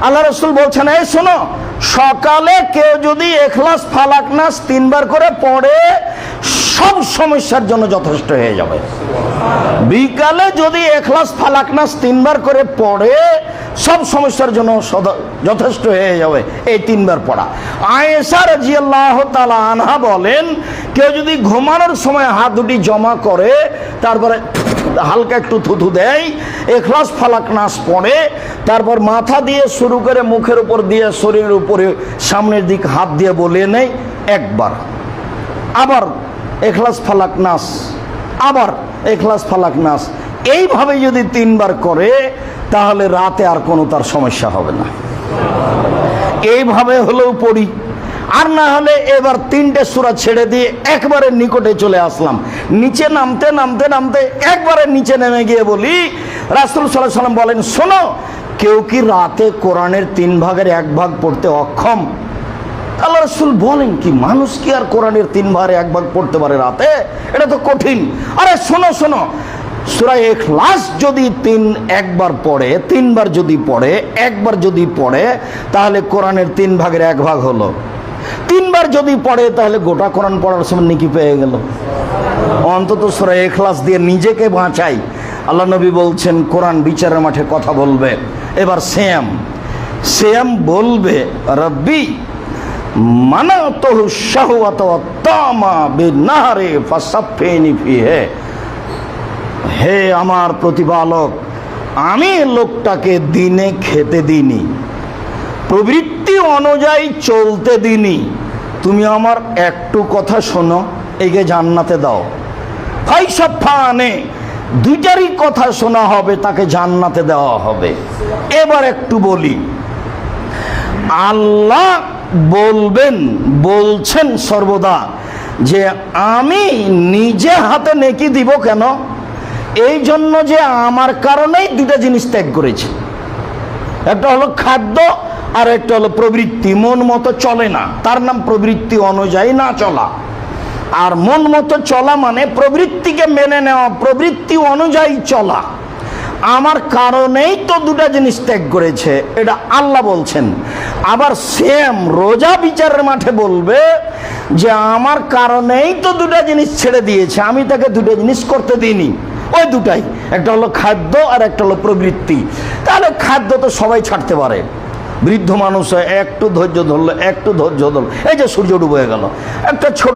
আল্লাহ রাসূল বলছেন, এই শোনো, সকালে কেউ যদি ইখলাস ফালাক নাস 3 বার করে পড়ে সব সমস্যার জন্য যথেষ্ট হয়ে যাবে। বিকালে যদি ইখলাস ফালাক নাস 3 বার করে পড়ে সব সমস্যার জন্য যথেষ্ট হয়ে যাবে এই 3 বার পড়া। আয়েশা রাদিয়াল্লাহু তাআলা আনহা বলেন, কেউ যদি ঘুমানোর সময় হাত দুটি জমা করে তারপরে হালকা একটু থুথু দেয়, ইখলাস ফালাক নাস পড়ে, তারপর মাথা দিয়ে শুরু করে মুখের উপর দিয়ে শরীরের উপরে সামনের দিক হাত দিয়ে বলে নেয় একবার, আবার ইখলাস ফালাক নাস, আবার ইখলাস ফালাক নাস, এইভাবে যদি 3 বার করে তাহলে রাতে আর কোনো তার সমস্যা হবে না। এইভাবে হলেও পড়ি, আর না হলে এবার 3টে সূরা ছেড়ে দিয়ে একবারে নিকটে চলে আসলাম, নিচে নামতে নামতে নামতে একবারে নিচে নেমে গিয়ে বলি, রাসূল সাল্লাল্লাহু আলাইহি ওয়াসাল্লাম বলেন, শোনো, কেউ কি রাতে কোরআনের 3 ভাগের 1 ভাগ পড়তে অক্ষম? আল্লাহ রাসূল বলেন, কি মানুষ কি আর কোরআনের 3 ভাগের 1 ভাগ পড়তে পারে রাতে? এটা তো কঠিন। আরে শোনো শোনো, সূরা ইখলাস যদি 1 বার পড়ে, 3 বার যদি পড়ে, 1 বার যদি পড়ে তাহলে কোরআনের 3 ভাগের 1 ভাগ হলো। 3 বার যদি পড়ে তাহলে গোটা কোরআন পড়ার সময় নেকি পেয়ে গেল। অন্তত সূরা ইখলাস দিয়ে নিজেকে বাঁচাই। আল্লাহ নবী বলছেন, কোরআন বিচারের মাঠে কথা বলবে। এবার শ্যাম বলবে, রব্বি মানাতুহু শাহওয়াত ওয়া তামা বিনারে ফাসাফিনি ফিহে, হে আমার প্রতিপালক, আমি লোকটাকে দিনে খেতে দিইনি, প্রবৃত্তি অনুযায়ী চলতে দিইনি, তুমি আমার একটু কথা শোনো, একে জান্নাতে দাও। ফাইসাফানে, দুইটারই কথা শোনা হবে, তাকে জান্নাতে দেওয়া হবে। এবার একটু বলি, আল্লাহ বলছেন সর্বদা যে আমি নিজে হাতে নেকি দিব। কেন? এই জন্য যে আমার কারণেই 2টা জিনিস ত্যাগ করেছে। একটা হলো খাদ্য, আর একটা হলো প্রবৃত্তি। মন মতো চলে না, তার নাম প্রবৃত্তি অনুযায়ী না চলা। আর মন মতো চলা মানে প্রবৃত্তিকে মেনে নেওয়া, প্রবৃত্তি অনুযায়ী চলা। আমার কারণেই তো 2টা জিনিস ত্যাগ করেছে, এটা আল্লাহ বলছেন। আবার সেম রোজা বিচারের মাঠে বলবে যে আমার কারণেই তো 2টা জিনিস ছেড়ে দিয়েছে, আমি তাকে 2টা জিনিস করতে দিইনি। ওই 2টাই, একটা হলো খাদ্য আর একটা হলো প্রবৃত্তি। তাহলে খাদ্য তো সবাই ছাড়তে পারে, বৃদ্ধ মানুষ একটু ধৈর্য ধরলো, একটু ধৈর্য ধরলো, এই যে সূর্য ডুবে গেল, একটা ছোট